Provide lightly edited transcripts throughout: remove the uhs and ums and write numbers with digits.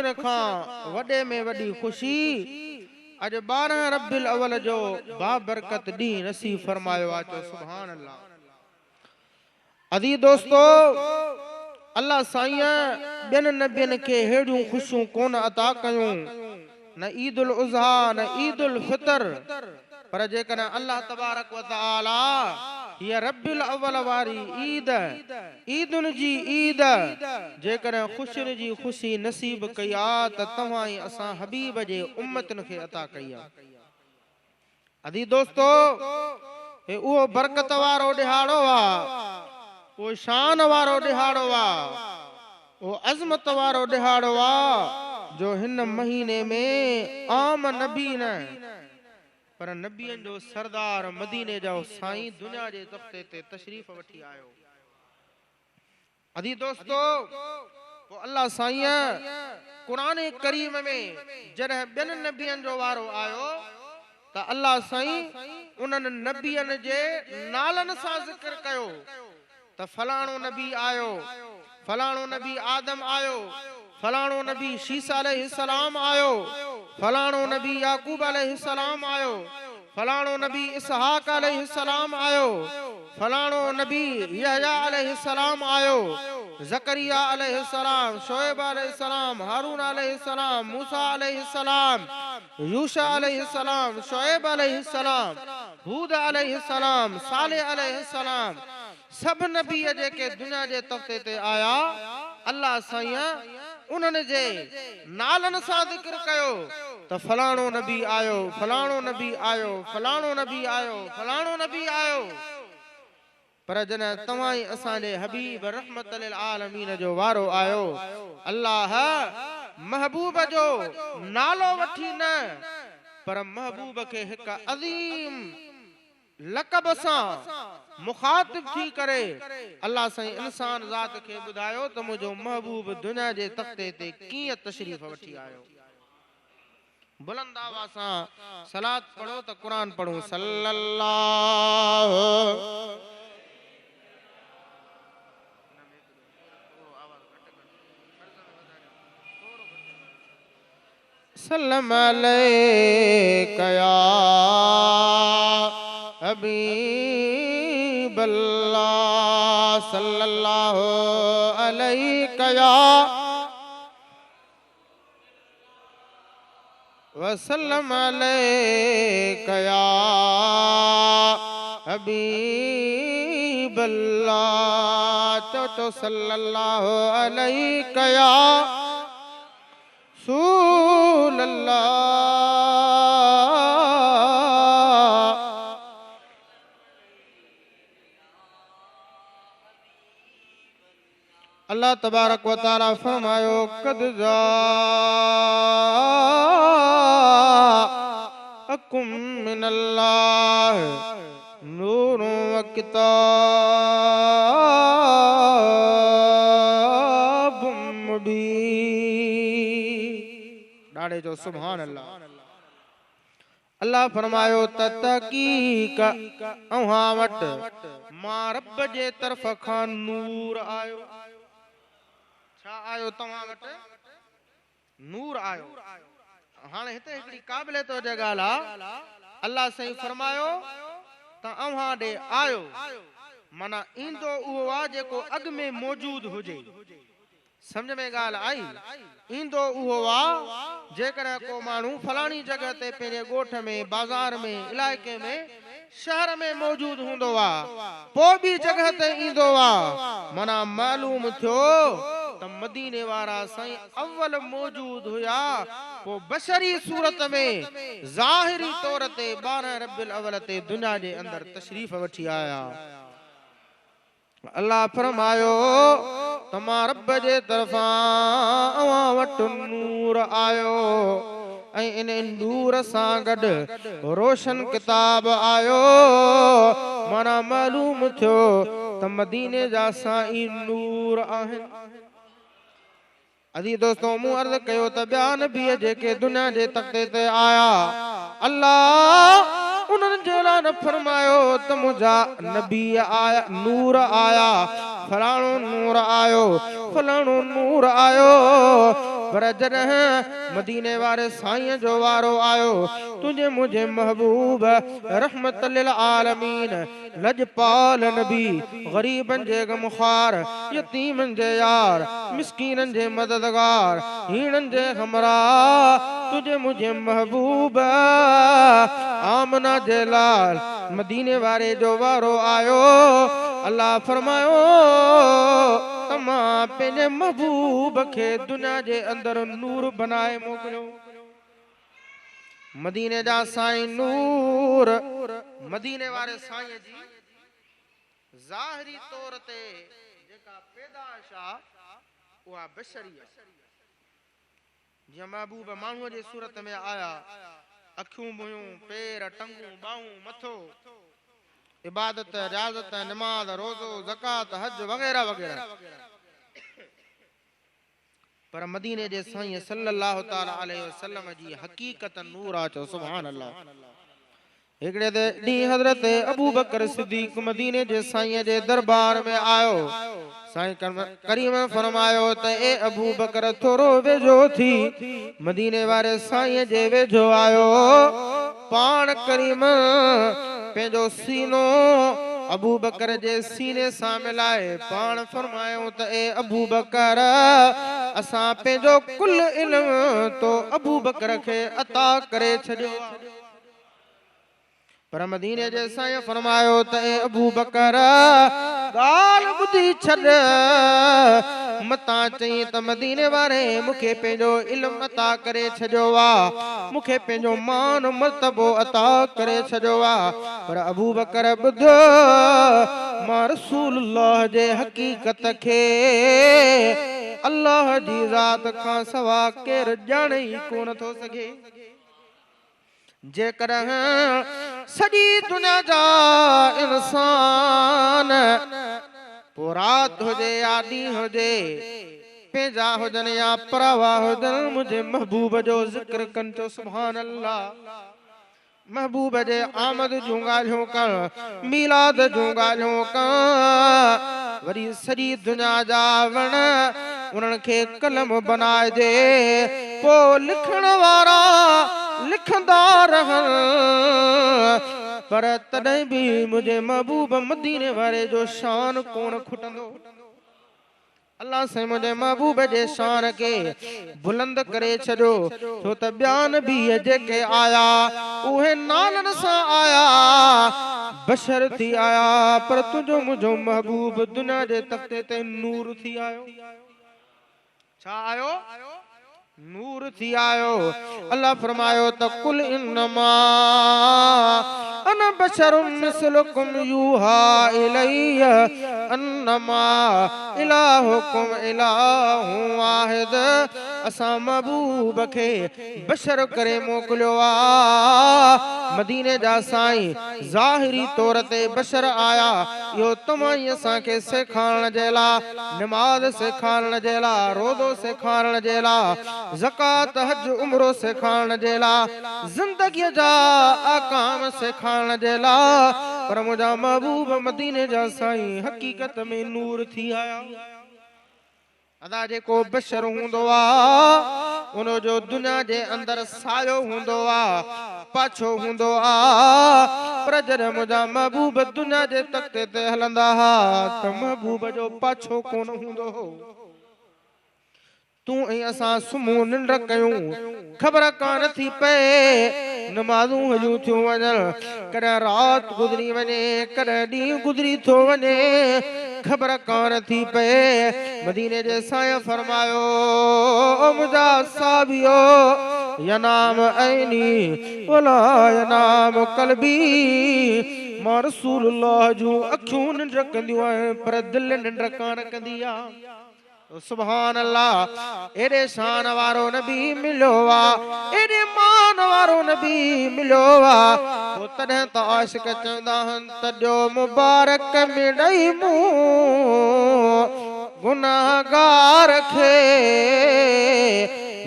खुशियुनि खां वॾे में वॾी खुशी अज 12 रब्बिल अव्वल जो बाबरकत ॾींहुं नसीब फरमायो आहे। चो सुभान अल्लाह। अज़ीज़ दोस्तो, अल्लाह साईं ॿियनि नबियनि खे हेड़ियूं खुशियूं कोन अता कयूं, न ईद उल अज़हा न ईद उल फितर, पर जेकॾहिं अल्लाह तबारक व तआला हीअ रब्बिल अव्वल वारी ईद, ईदुनि जी ईद जेकॾहिं खुशियुनि जी खुशी नसीब कई आहे त तव्हां ई असां हबीब जे उम्मतनि खे अता कई आहे। अज़ीज़ दोस्तो, हे उहो बरकत वारो ॾिहाड़ो आहे, वो शान वारो ॾिहाड़ो आहे, वो अज़मत वारो ॾिहाड़ो आहे जो हिन महीने में आम नबी न पर नबियनि जो सरदार मदीने जो साईं दुनिया जे तख़्ते ते तशरीफ़ वठी आयो। अज़ीज़ दोस्तो, वो अल्लाह साईं कुरान करीम में जॾहिं ॿियनि नबियनि जो वारो आयो त अल्लाह साईं उन्हनि नबियनि जे नालनि सां ज़िक्र कयो त फलाणो नबी आयो, फलाणो नबी आदम आयो, फलाणो नबी शीसा अलैहिस्सलाम आयो, फलाणो नबी याकूब अलैहिस्सलाम आयो, फलाणो नबी इसहाक अलैहिस्सलाम आयो, फलाणो नबी यहया अलैहिस्सलाम आयो, ज़करिया अलैहिस्सलाम, शोएब अलैहिस्सलाम, हारून अलैहिस्सलाम, मूसा अलैहिस्सलाम, यूशा अलैहिस्सलाम, शोएब अलैहिस्सलाम, हूद अलैहिस्सलाम, सालेह अलैहिस्सलाम, सब नबी जेके दुनिया जे तख़्ते ते आया अल्लाह साईं उन्हनि जे नालनि सां ज़िक्र कयो त फलाणो नबी आयो, फलाणो नबी आयो, फलाणो नबी आयो, फलाणो नबी आयो। पर जॾहिं तव्हां ई असांजे हबीब रहमत लिल आलमीन जो वारो आयो, अल्लाह महबूब जो नालो वठी न पर महबूब खे हिक अज़ीम लक़ब सां मुखातिब थी करे अल्लाह साईं इंसान ज़ात खे ॿुधायो त मुंहिंजो महबूब दुनिया जे तख़्ते ते कीअं तशरीफ़ वठी आयो। बुलंद आवाज़ सां सलात पढ़ो त क़ुरान पढ़ो। सल्लल्लाहु सल्लम अलैका या हबीबल्लाह, सल्लल्लाहु अलैका या वसल्लम अलैका या हबीबल्लाह। तो सल्लल्लाहु अलैका या रसूल अल्लाह। अल्लाह तबारक व तआला फरमायो कद जाअकुम मिनल्लाह नूरुन व किताबुम मुबीन। ॾाढे जो सुभान अल्लाह। अल्लाह फरमायो त तहकीक अव्हां वटि मां रब जे तरफ़ खां नूर आयो। छा आयो तव्हां वटि? नूर आयो। हाणे हिते हिकिड़ी क़ाबिलियत जो ॻाल्हि आहे। अल्लाह साईं फरमायो त अव्हां ॾे आयो, माना ईंदो उहो आहे जेको अॻु में मौजूद हुजे। समझ में ॻाल्हि आई? ईंदो उहो आहे जेकॾहिं को माण्हू फलाणी जगह ते पंहिंजे ॻोठ में, बाज़ार में, इलाइक़े में, शहर में मौजूद हूंदो आहे, पोइ बि जगह ते ईंदो आहे, माना मालूम थियो त मदीने वारा साईं अव्वल मौजूद हुया, पोइ बशरी सूरत में ज़ाहिरी तौर ते 12 रब्बिल अव्वल ते दुनिया जे अंदर तशरीफ़ वठी आया। अल्लाह फरमायो त मां रब जे तरफ़ां अव्हां वटि नूर आयो ऐं इन नूर सां गॾु रोशन किताब आयो, माना मालूम थियो त मदीने जा साईं नूर आहिनि। अज़ीज़ दोस्तो, मूं अर्ज़ कयो त ॿिया नबी जेके दुनिया जे तख़्ते ते आया, अल्लाह उन्हनि जे लाइ न फरमायो त मुंहिंजा नबी आया, नूर आया, फलाणो नूर आयो, फलाणो नूर आयो। पर जॾहिं मदीने वारे साईं जो वारो आयो, तुझे मुझे महबूब रहमत लिल आलमीन, लजपाल नबी, गरीबन जे गमखार, यतीमन जे यार, मिस्कीनन जे मददगार, हीणन जे हमरा, तुझे मुझे महबूब आमना जे लाल, मदीने वारे जो वारो आयो। अल्लाह फरमायो तमा पंहिंजे महबूब खे दुनिया जे अंदर नूर बनाए मोकिलियो। मदीने जा साईं नूर, मदीने वारे साईं जी ज़ाहिरी तौर ते जेका पैदाइश आहे उहा बशरी आहे। जीअं महबूब माण्हूअ जे सूरत में आया, अखियूं मुंहिंजूं, पेर, टंगूं, बाहूं, मथो, इबादत, रियाज़त, नमाज, रोज़ो, ज़कात, हज वग़ैरह वग़ैरह। पर मदीने जे साईं सल्लल्लाहु ताला अलैहि वसल्लम जी हकीकत नूर आ। चो सुभान अल्लाह। हिकड़े ॾींहुं हज़रत अबू बकर सिद्दीक़ मदीने जे साईं जे दरबार में आयो। साईं करीम फरमायो त ए अबू बकर थोरो वेझो थी मदीने वारे साईं जे वेझो आयो। पाण करीम पंहिंजो सीनो अबू बकर जे सीने सां मिलाए पाण फरमायो त ए अबू बकर असां पंहिंजो कुल इल्म तो अबू बकर खे अता करे छॾियो। पर मदीने जे साईं फरमायो त ए अबू बकर ॻाल्हि ॿुधी छॾ, मतां चई त मदीने वारे मूंखे पंहिंजो इल्म अता करे छॾियो आ, मूंखे पंहिंजो मान मर्तबो अता करे छॾियो आ। पर अबू बकर ॿुध, मां रसूलुल्लाह जे हकीकत खे अल्लाह जी ज़ात खां सवा केरु ॼाणे ई कोन थो सघे। जेकॾहिं सॼी दुनिया जा इंसान पोइ राति हुजे या ॾींहुं हुजे, पंहिंजा हुजनि या परवाह हुजनि, मुंहिंजे महबूब जो ज़िक्र कनि। चो सुभान अल्लाह। महबूब जे आमद जूं ॻाल्हियूं कनि, मीलाद जूं ॻाल्हियूं कनि, वरी सॼी दुनिया जा वण उन्हनि खे कलम बनाए दे, पोइ लिखण वारा लिखंदा रहनि, पर तॾहिं बि मुंहिंजे महबूब मदीने वारे जो शान कोन खुटंदो। अल्लाह से मुझे महबूब जे शान के बुलंद करे छॾियो। छो त ॿिया नबी जेके आया उहे नालनि सां आया, बशर थी आया, पर तुंहिंजो मुंहिंजो महबूब दुनिया जे तख़्ते ते नूर थी आयो। छा आयो? नूर थी आयो। अल्लाह फरमायो त कुल इन्नमा अना बशरुम मिस्लुकुम यूहा इलैया अन्नमा इलाहुकुम इलाहु वाहिद। असां महबूब खे बशर करे मोकिलियो आ। मदीने जा साईं ज़ाहिरी तौर ते बशर आया, इहो तमाई असांखे सेखारण जे लाइ, नमाज सेखारण जे लाइ, रोज़ो सेखारण जे लाइ, ज़कात, हज, उम्रो सेखारण जे लाइ, ज़िंदगीअ जा अहकाम सेखारण जे लाइ। पर मुंहिंजा महबूब मदीने जा साईं हकीकत में नूर थी आया। अदा जेको बशर हूंदो आ उन जो दुनिया जे अंदर सायो हूंदो आ, पाछो हूंदो आ। पर जॾहिं मुंहिंजा महबूब दुनिया जे तख़्ते ते हलंदा हा त महबूब जो पाछो कोन हूंदो हो। तूं ऐं असां सुम्हूं निंड कयूं, ख़बर कान थी पए, नमाज़ूं हलियूं थियूं वञनि, कॾहिं राति गुज़री वञे, कॾहिं ॾींहुं गुज़री थो वञे, ख़बर कान थी पए। मदीने जे साईं फरमायो मुंहिंजा साबियो यनाम ऐनी वला यनाम कल्बी। मां रसूलुल्लाह जूं अखियूं निंड कंदियूं आहिनि पर दिलि निंड कान कंदी आहे। सुभान अल्लाह। एॾे शान वारो नबी मिलियो आ, एॾे मान वारो नबी मिलियो आ। पोइ तॾहिं त आशिक चवंदा आहिनि त ॾियो मुबारक में ॾेई मूं गुनाहगार खे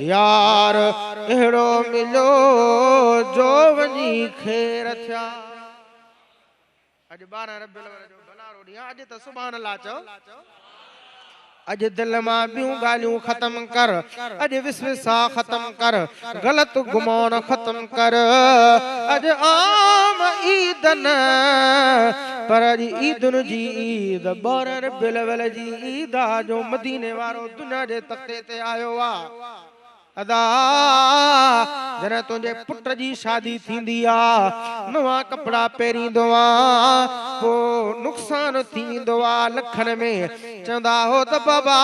यार अहिड़ो मिलो जो वञी खेर थिया। अॼु 12 रबियुल अव्वल जो भलारो ॾींहुं आहे। अॼु त सुभाणे अल्लाह चओ। अॼु दिल मां ॿियूं ॻाल्हियूं ख़त्म कर, अॼु विसविसा ख़त्म कर, ग़लत गुमान ख़त्म कर। अॼु आम ईद न पर अॼु ईदुनि जी ईद 12 रबियुल अव्वल जी ईद आहे जो मदीने वारो दुनिया जे तख़्ते ते आयो आहे। अदा जॾहिं तुंहिंजे पुट जी शादी थींदी आहे, नवां कपिड़ा पहिरींदो आहे, पोइ नुक़सान थींदो आहे लखनि में। चवंदा हो त बाबा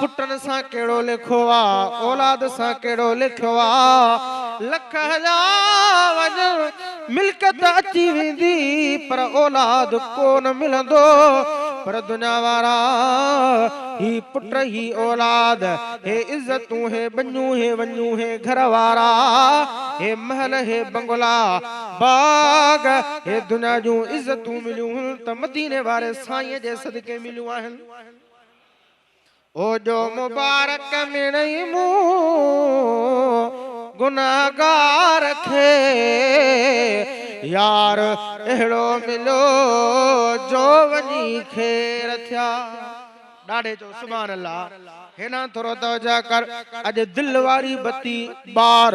पुटनि सां कहिड़ो लिखो आहे, औलाद सां कहिड़ो लिखियो आहे। लख हज़ार वञ मिल्कत अची वेंदी पर औलाद कोन मिलंदो। पर दुनिया वारा ही पुट ही औलाद, हे इज्जतूं, हे बन्नू, हे वन्नू, हे घर वारा, हे महल, हे बंगला बाग, हे दुनिया जूं इज्जतूं मिलियूं त मदीने वारे साईं जे सदके मिलियूं आहिनि। ओ जो मुबारक मिणई मूं गुनाहगार खे, यार अहिड़ो मिलो जो वञी खेर थिया। ॾाढे चो सुभान अल्लाह। हेना थोरो तवजा कर। अॼु दिल वारी बत्ती बार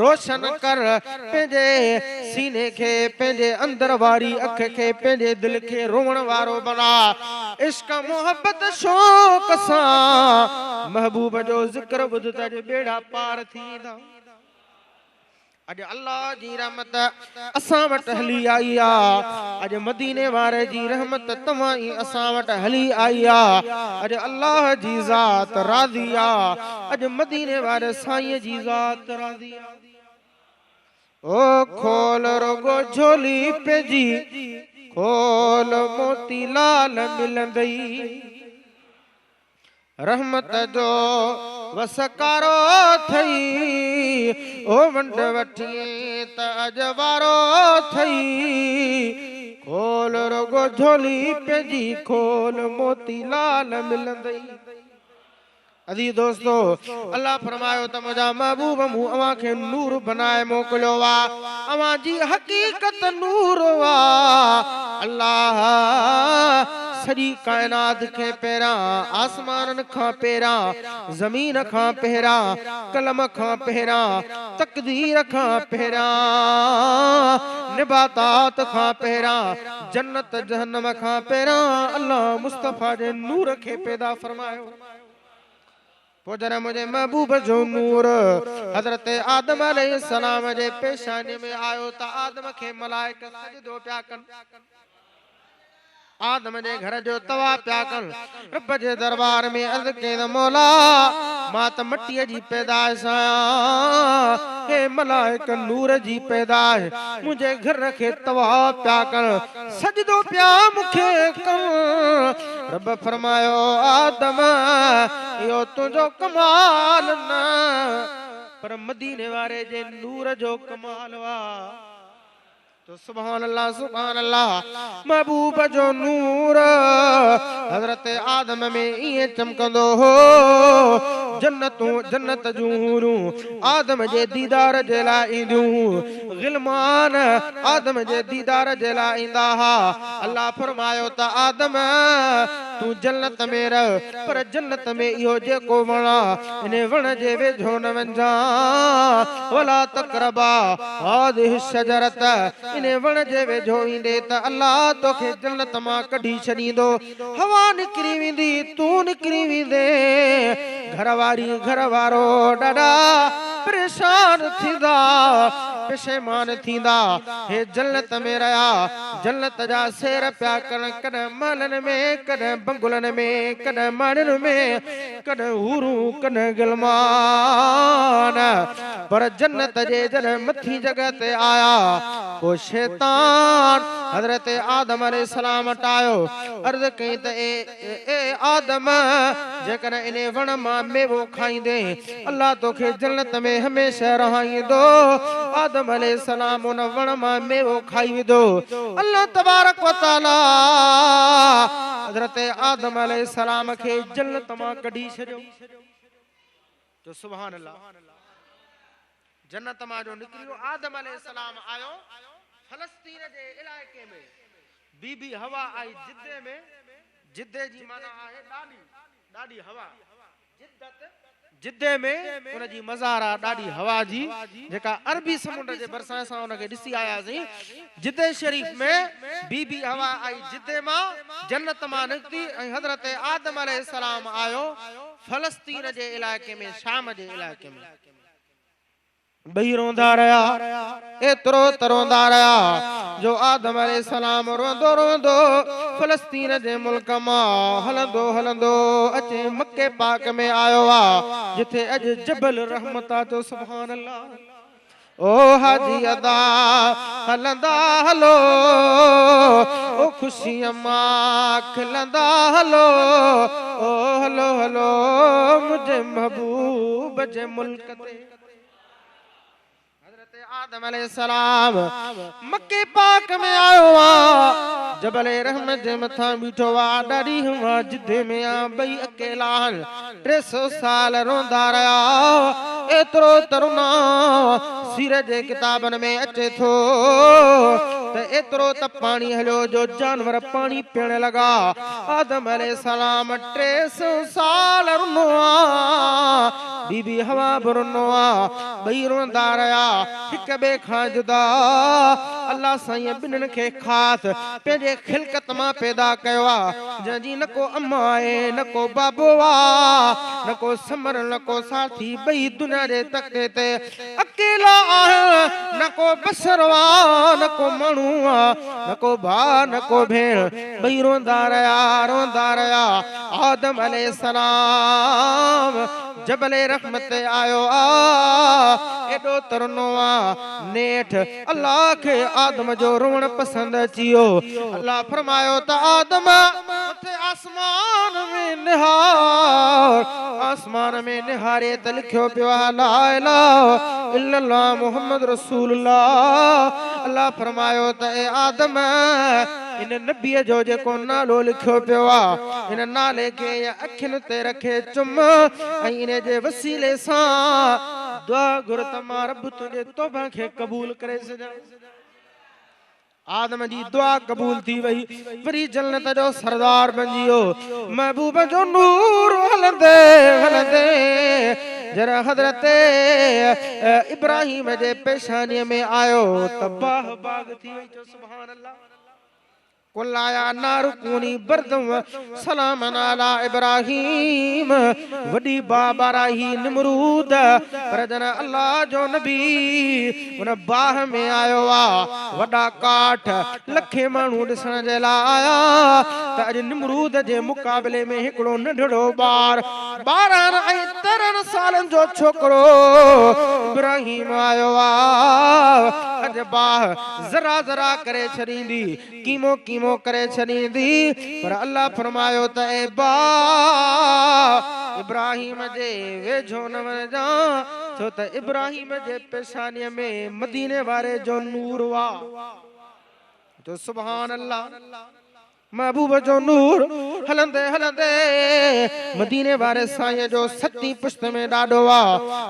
रोशन कर, पंहिंजे सीने खे, पंहिंजे अंदर वारी अख खे, पंहिंजे दिल खे रोवण वारो बना। इश्क मोहब्बत शौक़ सां महबूब जो ज़िक्र ॿुध त अॼु बेड़ा पार थींदा। अॼु अल्लाह जी रहमत असां वटि हली आई आहे। अॼु मदीने वारे जी रहमत तव्हां ई असां वटि हली आई आहे। अॼु अल्लाह जी ज़ात राज़ी आहे। अॼु मदीने वारे साईं जी ज़ात राज़ी आहे। ओ खोल रुगो झोली पंहिंजी, खोल मोती लाल मिलंदई। रहमत जो वसकारो थई, ओ वंड वठी त अजवारो थई। खोल रुगो झोली पंहिंजी, खोल मोती लाल मिलंदई। अजी दोस्तो, अल्लाह फरमायो त मुंहिंजा महबूब मूं अवां खे नूर बनाए मोकिलियो आहे। अवां जी हकीकत नूर आहे। अल्लाह सॼी कायनात खे पहिरां आसमाननि खां पहिरां, ज़मीन खां पहिरां, कलम खां पहिरां, तक़दीर खां पहिरां, निबातात खां पहिरां, जन्नत जहन्नम खां पहिरां अल्लाह मुस्तफ़ा जे नूर खे पैदा फरमायो। जॾहिं मुंहिंजे महबूब जो नूर हज़रत आदम अलैहिस्सलाम जे पेशानी में आयो त आदम खे मलाइका सजदो पिया कनि। आदम जे घर जो तवा पिया कनि। रब जे दरबार में अर्ज़ कई मौला मां त मटीअ जी पैदाइश आहियां, हे मलाइका नूर जी पैदाइश, मुंहिंजे घर खे तवा पिया कनि, सजदो पिया मूंखे कनि। रब फरमायो आदम इहो तुंहिंजो कमाल न पर मदीने वारे जे नूर जो कमाल आहे। तो सुभान अल्लाह, सुभान अल्लाह। महबूब जो नूर हजरत आदम में इए चमकंदो हो। जन्नतूं जन्नत जूं हूरूं आदम जे दीदार जे लाइ ईंदियूं। गिलमान आदम जे दीदार जे लाइ ईंदा हा। अल्लाह फरमायो त आदम तू जन्नत में रह, पर जन्नत में इहो जेको वण आहे इन वण जे वेझो न वञा। वला तक़रबा हादिहि शजरत, इन वण जे वेझो ईंदे त अल्लाह तोखे जन्नत मां कढी छॾींदो। हवा निकिरी वेंदी, तू निकिरी वेंदे। घर वारो ॾाढा परेशान थींदा, पशेमान थींदा। हे जन्नत में रहिया, जन्नत जा सैर पिया कनि, कॾहिं महलनि में, कॾहिं बंगुलनि में, कॾहिं माड़ियुनि में, कॾहिं हूरूं, कॾहिं गिलमान। पर जन्नत जे जॾहिं मथी जगह ते आया पोइ शैतान हजरत आदम अलैहिस्सलाम वटि आयो। अर्ज़ कई त ए आदम जेकॾहिं इन वण मां मेवो खाईंदे अल्लाह तोखे जन्नत में हमेशह रहाईंदो। आदम अलैहिस्सलाम उन वण मां मेवो खाई विधो। अल्लाह तबारक व तआला हजरत आदम अलैहिस्सलाम खे जन्नत मां कढी छॾियो। जो सुभान अल्लाह। जन्नत मां जो निकरियो आदम अलैहिस्सलाम आयो फलस्तीन जे इलाइके में, बीबी हवा आई जिद्दे में। जिद्दे जी माना आहे ॾाढी ॾाढी हवा, जिद्दत जिद्दे में उन जी मज़ारा ॾाढी हवा जी, जेका अरबी समुंड जे भरिसां असां उन खे ॾिसी आयासीं। जिद्दे शरीफ में बीबी हवा आई जिद्दे मां, जन्नत मां निकिती ऐं हज़रत आदम अलैहिस्सलाम आयो फलस्तीन जे इलाइके में, शाम जे इलाइके में। बई रोंदा रहा, एतिरो त रोंदा रहा जो आदम अलैहिस्सलाम रोंदो रोंदो फलस्तीन जे मुल्क मां हलंदो हलंदो अचे मक्के पाक में आयो आ, जिथे अॼु जबल रहमत आ। जो सुभान अल्लाह। ओ हाजी अदा हलंदा हलो, ओ खुशी मां खिलंदा हलो, ओ हलो हलो मुझे महबूब जे मुल्क ते। आदम अलैहिस्सलाम मक्के पाक में आयो आ, जबल रहमत जे मथा बीठो आ, ॾाढी हवा जिद्दे में आ। बई अकेला 300 साल रोंदा रहा, एतिरो तरुना सीरत जे किताबन में अचे थो त एतिरो त पानी हलियो जो जानवर पानी पीअण लगा। आदम अलैहिस्सलाम 300 साल रुनो आ, बीबी हवा बि रुनो आ, बई रोंदा रहा हिक बे खां जुदा। अल्लाह साईं ॿिन्हिनि खे ख़ासि पंहिंजे खिलकत मां पैदा कयो आहे, जंहिंजी न को अम्मा आहे, न को बाबो आहे, न को समर, न को साथी। ॿई दुनिया जे तख़्ते ते अकेला आहे, न को बसर आहे, न को माण्हू आहे, न को भाउ, न को भेण। ॿई रोंदा रहिया रोंदा रहिया। आदम अलैहिस्सलाम जबले रहमत आयो आ, एडो तरनो आ नेठ। अल्लाह के आदम जो रोण पसंद अचियो। अल्लाह फरमायो त आदम मथे आसमान में निहार, आसमान में निहारे त लिखियो पियो आ ला इलाहा इल्लल्लाह मुहम्मद रसूलुल्लाह। अल्लाह फरमायो त ए आदम इन नबीअ जो जेको नालो लिखियो पियो आ, इन नाले खे अखियुनि ते रखे चुम ऐं इन जे वसीले सां दुआ घुर त मां रब तुंहिंजे तौबा खे क़बूल करे सजां। आदम जी दुआ कबूल थी वई, वरी जन्नत जो सरदार बणजी वियो, महबूब जो नूर हलंदे हलंदे जरा हज़रत इब्राहिम जे पेशानीअ में आयो त बाह बाग थी वई। जो सुभान अल्लाह। कुलाया नारुकूनी बरदम सलामन अला इब्राहिम। वडी बाबाराही निमरूद, पर जन अल्लाह जो नबी उन बाह में आयो आ। वडा काठ लखे माण्हू ॾिसण जे लाइ आया त अॼु निमरूद जे मुक़ाबले में हिकिड़ो नंढड़ो ॿार 12 ऐं 13 सालनि जो छोकिरो इब्राहिम आयो आ। अॼु बाह ज़रा ज़रा करे छॾींदी, कीमो कीमो करे छॾींदी, पर अल्लाह फरमायो त ए बा इब्राहिम जे वेझो न वञा, छो त इब्राहिम जे पेशानीअ में मदीने वारे जो नूर वा। जो सुभान अल्लाह। महबूब जो नूर हलंदे हलंदे मदीने वारे साईं जो सती पुश्त में ॾाढो आ,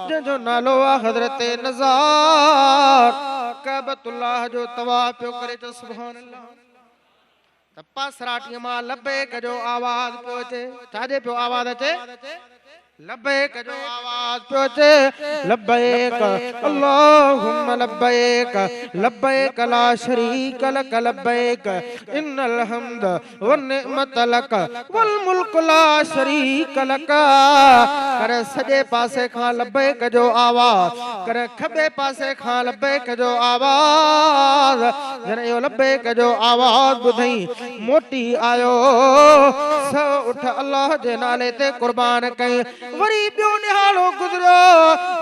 जंहिंजो नालो आ हज़रत नज़ार। काबतुल्लाह जो तवाफ पियो करे। जो सुभान अल्लाह। त पासराटीअ मां लबैक जो आवाज़ पियो अचे। छाजे पियो आवाज़ अचे? लबैक जो आवाज़ पियो अचे। लबैक अल्लाहुम्मा लबैक लबैक ला शरीक लक लबैक इन्नल हम्द वन निअमत लक वल मुल्क ला शरीक लक। कर सॼे पासे खां लबैक जो आवाज़, कर खॿे पासे खां लबैक जो आवाज़। जन इहो लबैक जो आवाज़ ॿुधई मोटी आयो, सो उठ अल्लाह जे नाले ते कुर्बान कई। वरी ॿियो निहालो गुज़रियो,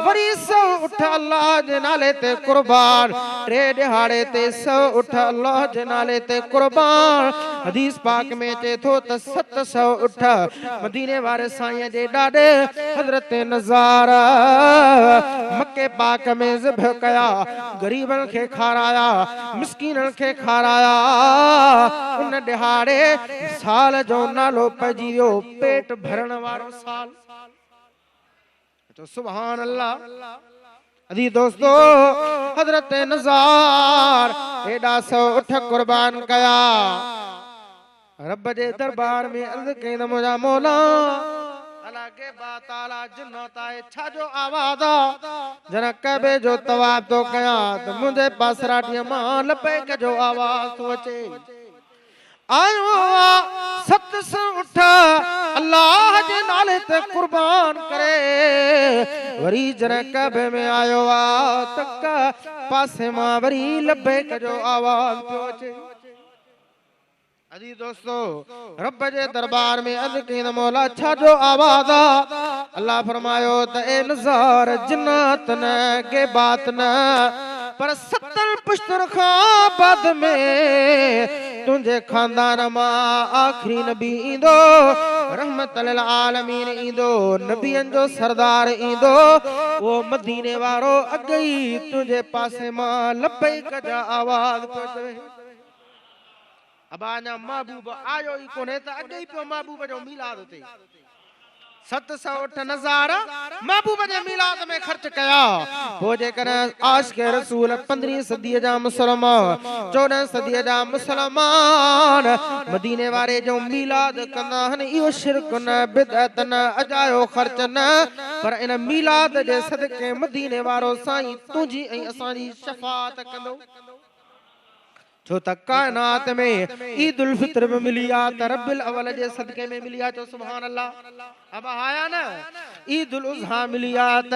वरी सो उठ अल्लाह जे नाले ते कुर्बान। टे ॾिहाड़े ते सो उठ अल्लाह जे नाले ते कुर्बान। हदीस पाक में अचे थो त 700 उठ मदीने वारे साईं जे ॾाॾे हज़रत नज़ार मक्के पाक में ज़िब्ह कया, गरीबन खे खाराया, मिस्कीनन खे खाराया। उन ॾिहाड़े साल जो नालो पइजी वियो पेट भरण वारो साल। तो सुभान अल्लाह। अदी दोस्तो हजरत नज़ार एडा सौ उठ कुर्बान कया रब जे दरबार में अर्ज़ कई त मुंहिंजा मौला अला के बाताला जन्नत आहे छा जो आवाज़ आ जन कबे जो तवाब तो कया त मुंहिंजे पासराटीअ मां लबैक जो आवाज़ तो अचे आयो सत सौ उठ अल्लाह जे नाले ते कुर्बान करे वरी जन कबे में आयो आ तक पासे मां वरी लबैक जो आवाज़ पियो अचे। अजी दोस्तो रब जे दरबार में अर्ज़ कई त मौला छा जो आवाज़ आ अल्लाह फरमायो त ए नज़ार जन्नत न के बात न पर 70 पुश्तर खां बाद में तुझे खानदान मां आखिरी नबी इंदो रहमत लिल आलमीन इंदो नबियन जो सरदार इंदो वो मदीने वारो अगई तुझे पासे मां लबैक जा आवाज़ पवे। अब आना महबूब आयो ही कोने त अगे ही पियो महबूब जो मिलाद ते 708 नज़ारा महबूब जे मिलाद में खर्च कया हो जे कर आशिक रसूल 15वीं सदी जा मुसलमान 14 सदी जा मुसलमान मदीने वारे जो मिलाद कंदा हन इहो शिरक न बिदअत न अजायो खर्च न पर इन मिलाद जे सदके मदीने वारो साईं तुझी ऐं असांजी शफाअत कंदो छो त कायनात में ईद उल फित्र में मिली आ त रब्बिल अव्वल जे सदके में मिली आ तो सुभान अल्लाह। अब आया ना ईद उल उज़हा मिली आ त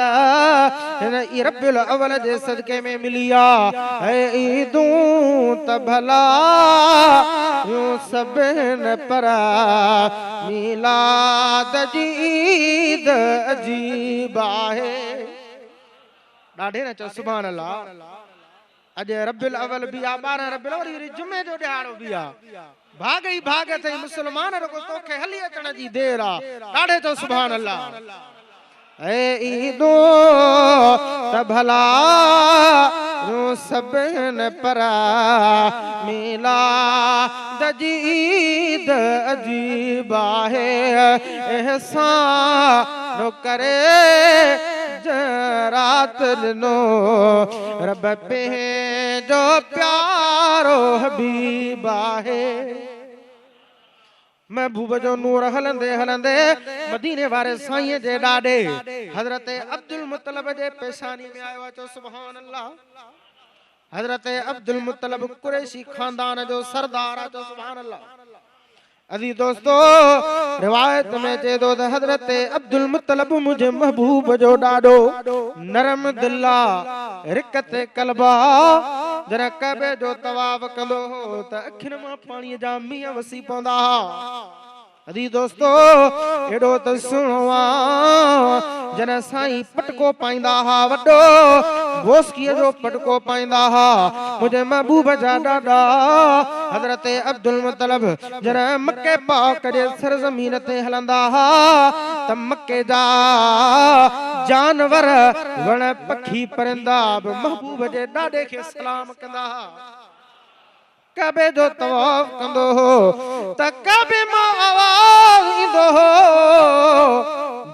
रब्बिल अव्वल जे सदके में मिली आ है ईदूं त भला यूं सबन पर मिलाद जी ईद अजीब आहे ॾाढे न चो सुभान अल्लाह। अज रब्बिल अव्वल भी आ 12 रब्बिल अव्वल जुमे जो ॾियारो भी आ भाग ही भाग थे मुसलमान रगो तोखे हली अचण जी देर आ ॾाढे तो सुभान अल्लाह। ए ईदो त भला यूं सबन पर मिलाद जी ईद अजीब आहे एहसान करे रात नो रब पे जो प्यारो हबीब आहे। महबूब जो नूर हलंदे हलंदे मदीने वारे साईं जे ॾाॾे हजरत अब्दुल मुत्तलिब जे पेशानी में आयो अचो सुभान अल्लाह। हजरत अब्दुल मुत्तलिब कुरैशी खानदान जो सरदार अचो सुभान अल्लाह। अजी दोस्तो रिवायत में चे दो हजरत अब्दुल मुत्तलिब मुझे महबूब जो ॾाढो नरम दिला रिकत कलबा जरा कबे जो तवाब कंदो हो त अखिन मां पानी जा मींहं वसी पवंदा। अजी दोस्तो एडो त सुणवा जन साईं पटको पाईंदा हा वडो बोस्कीअ जो पटको पाईंदा हा मुझे महबूब जा ॾाॾा हजरत अब्दुल मुत्तलिब जन मक्के पाक जे सरजमीन ते हलंदा हा त मक्के जा जानवर वण पखी परिंदा महबूब जे ॾाॾे खे सलाम कंदा हा कबे जो तवाफ कंदो हो त कबे मां आवाज ईंदो हो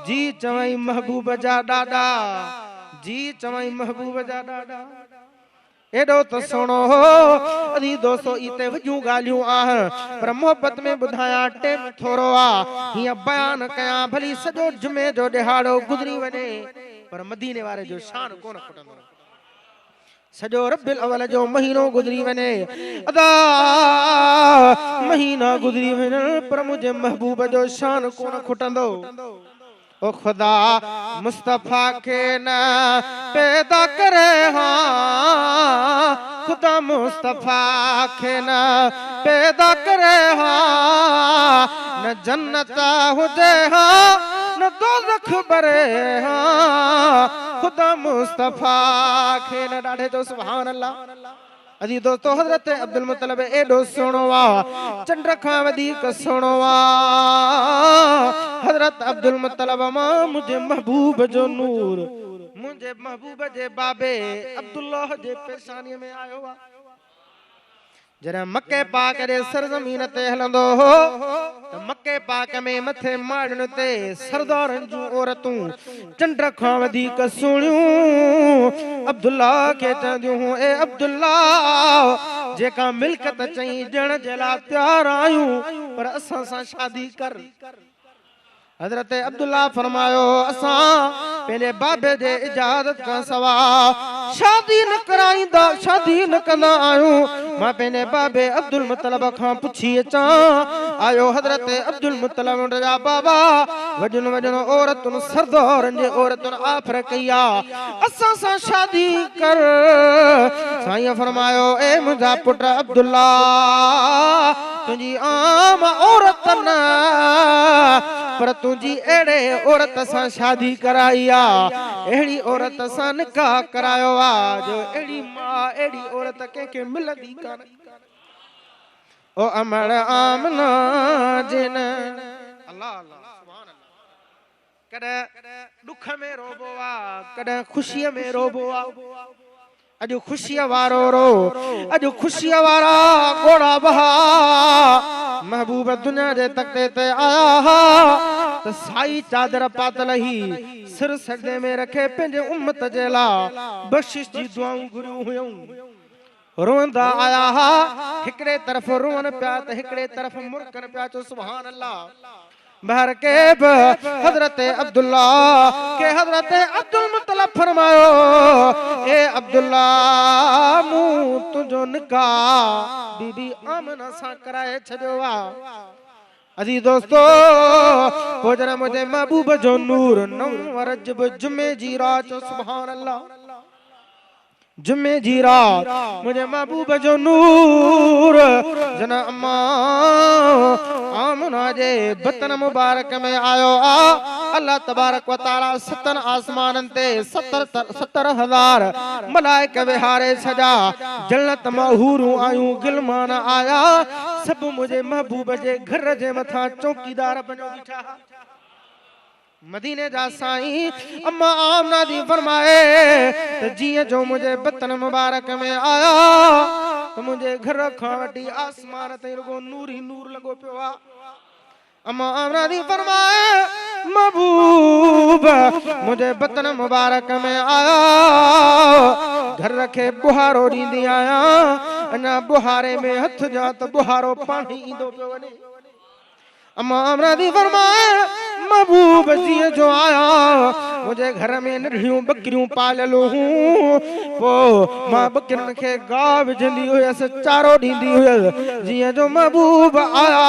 जी चवई महबूब जा ॾाॾा जी चवई महबूब जा ॾाॾा एडो तो सुनो हो। अदी दोस्तो इते वजू गालियूं आह पर मोहब्बत में बुधाया टेम थोरो आ हिया बयान कया भली सजो जुमे जो दिहाड़ो गुजरी वने पर मदीने वारे जो शान कोन खुटंदो सजो रब्बिल अव्वल जो महीनो गुजरी वने अदा महीना गुजरी वने पर मुझे महबूब जो शान कोन खुटंदो। ओ खुदा मुस्तफा के न पैदा करे हाँ खुदा मुस्तफा के न पैदा करे हाँ न जन्नत हुजे हाँ न दोज़ख बरे हाँ खुदा मुस्तफा के न ॾाढे जो सुभान अल्लाह। अजी दोस्तो हजरत अब्दुल मुत्तलिब एडो सुणवा चंड खां वधीक सुणवा हजरत अब्दुल मुत्तलिब मां मुझे महबूब जो नूर मुझे महबूब जे बाबे अब्दुल्लाह जे पेशानी में आयो जरा मक्के पाक दे सरजमीन ते हलंदो हो त मक्के पाक में मथे माड़न ते सरदारन जूं औरतूं चंड खां वधीक सुणियूं अब्दुल्ला के चंदियूं ए अब्दुल्ला जेका मिल्कत चई ॾियण जे लाइ तैयार आहियूं पर असां सां शादी कर। हजरत अब्दुल्ला फरमायो असां पहले बाबे जे इजाजत का सवा शादी न कराइंदा शादी न कंदा आयूं। मां पहले बाबे अब्दुल मुतलब खां पुछी अचां आयो हजरत अब्दुल मुतलब जा बाबा वजन वजन औरतुन सरदारन जे औरतुन आफर कया असां सां शादी कर। साईं फरमायो ए मुंहिंजा पुट अब्दुल्ला तुझी आम औरत न पर तुझी एड़े औरत सां शादी कराई आ एड़ी औरत सां निकाह करायो आ जो एड़ी मां एड़ी औरत के मिलदी कान। ओ अमर आमना जिन अल्लाह अल्लाह सुभान अल्लाह कदे दुख में रोबो आ कदे खुशी में रोबो आ। अजो खुशी वारो रो अजो खुशी वारा घोड़ा बहा महबूब दुनिया जे तख्ते ते आया त साई चादर पातल ही सिर सजदे में रखे पंहिंजे उम्मत जे लाइ बख्शिश जी दुआऊं घुरियूं हुयूं। रोंदा आया हा हिकड़े तरफ रोन पिया त हिकड़े तरफ मुरकन पिया चो सुभान अल्लाह। बहर के हजरत अब्दुल्ला के हजरत अब्दुल मुतलब फरमायो ए अब्दुल्ला मु तुझो निकाह बीबी आमना सां कराए छॾियो आ। अजी दोस्तो पोजन मुझे महबूब जो नूर नौ रजब जुमे जी रात सुभान अल्लाह जुमे जी रात मुझे महबूब जो नूर जना अम्मा आमना जे बतन मुबारक में आयो आ। अल्लाह तबारक व तआला 70 आसमानन ते 70,000 मलाइक विहारे सजा जन्नत महूरूं आयूं गिलमान आया सब मुझे महबूब जे घर जे मथा चौकीदार बनो बीठा। मदीने जा साईं अम्मा आमना दी फरमाए त जीअं जो मुझे बतन मुबारक में आया तो मुझे घर खां वठी आसमान ते रुगो नूर ही नूर लगो पियो आ। अम्मा आमना दी फरमाए महबूब मुझे बतन मुबारक में आया घर रखे बुहारो ॾींदी आहियां अञा बुहारे में हथ जा त बुहारो पाणी ईंदो पियो वञे। अम्मा आमना दी फरमाए महबूब जीअं जो आया मुझे घर में नंढियूं बकरियूं पालियलु हूं पो मां बकरियुनि खे गाह विझंदी हुयसि चारो ॾींदी हुयसि। जीअं जो महबूब आया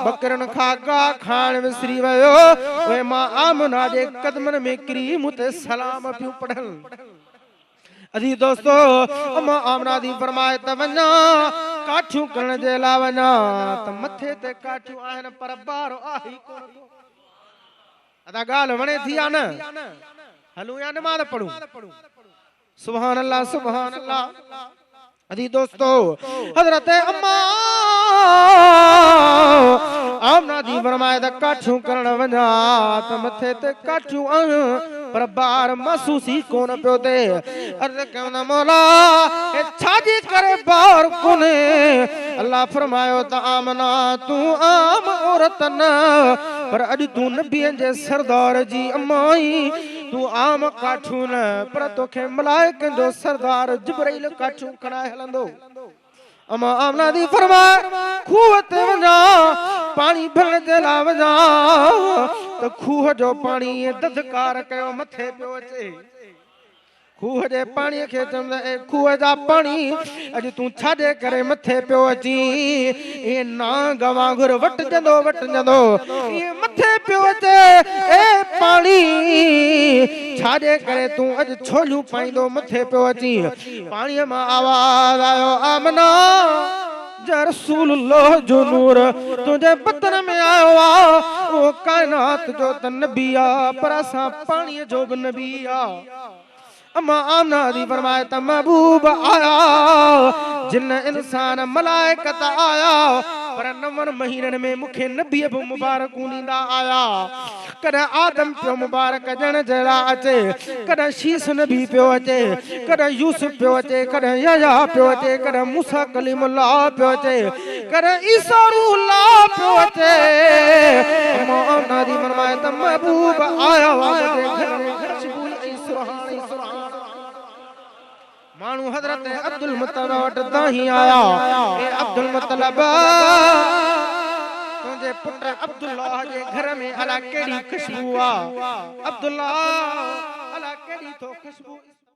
बकरियुनि खां गाह खाइण विसरी वियो ओए मां आमना जे कदमनि में किरी मूं ते सलाम पियूं पढ़नि। अजी दोस्तो अम्मा आमना दी फरमाए त वञा काठियूं करण जे लाइ वञा त मथे ते काठियूं आहिनि पर ॿार आहे कोन। अदा ॻाल्हि वणे थी आ न हलूं या नमाज़ पढ़ूं सुभान अल्लाह सुभान अल्लाह। अजी दोस्तो हजरत अम्मा आमना दी फरमाए त काठियूं करण वञा त मथे ते काठियूं आहिनि पर बार महसूसी कोन पियो थे। अर्ज़ कयो न मौला ए छाजी करे बार कोने। अल्लाह फरमायो त आमना तू आम औरत न पर अॼु तू नबियनि जे सरदार जी अम्माई तू आम काठियूं न पर तोखे मलाइकनि जो सरदार जिब्राइल काठियूं खणाए हलंदो। अम्मा आमना दी फरमाए खूह ते वञा पानी भरण जे लाइ वञा त खूह जो पानी ददकार कयो मथे पियो अचे। खूह जे पाणी खे चवंदा ए खूह जा पाणी अॼु तूं छाजे करे मथे पियो अची ए नांग वांगुर वटजंदो ये मथे पियो अचे ए पाणी छाजे करे तूं अॼु छोलियूं पाईंदो मथे पियो अची। पाणीअ मां आवाज़ आयो आमना जा रसूलुल्लाह जो नूर तुझे बतन में आयो आ वो कायनात जो त नबी आ पर असां पाणीअ जो बि नबी आ। अम्मा आमना दी फरमाए त महबूब आया जिन इंसान मलाइकत आया पर 9 महीननि में मूंखे नबी बि मुबारक ॾींदा आया। कॾहिं आदम पियो मुबारक ॾियण जहिड़ा अचे, कॾहिं शीस नबी पियो अचे, कॾहिं यूसुफ पियो अचे, कॾहिं यहया पियो अचे, कॾहिं मूसा कलीमुल्लाह पियो अचे, कॾहिं ईसा रूहुल्लाह पियो अचे। इमाम नादी फरमाए त महबूब आया मुंहिंजे घर में खुशबू ऐं सुहाण ऐं सुहाण। माण्हू हज़रत अब्दुल मुत्तलिब वटि दाही आया, ए अब्दुल मुत्तलिब तुंहिंजे पुट अब्दुल्लाह जे घर में अला कहिड़ी खुशबू आ, अब्दुल्लाह अला कहिड़ी तो खुशबू।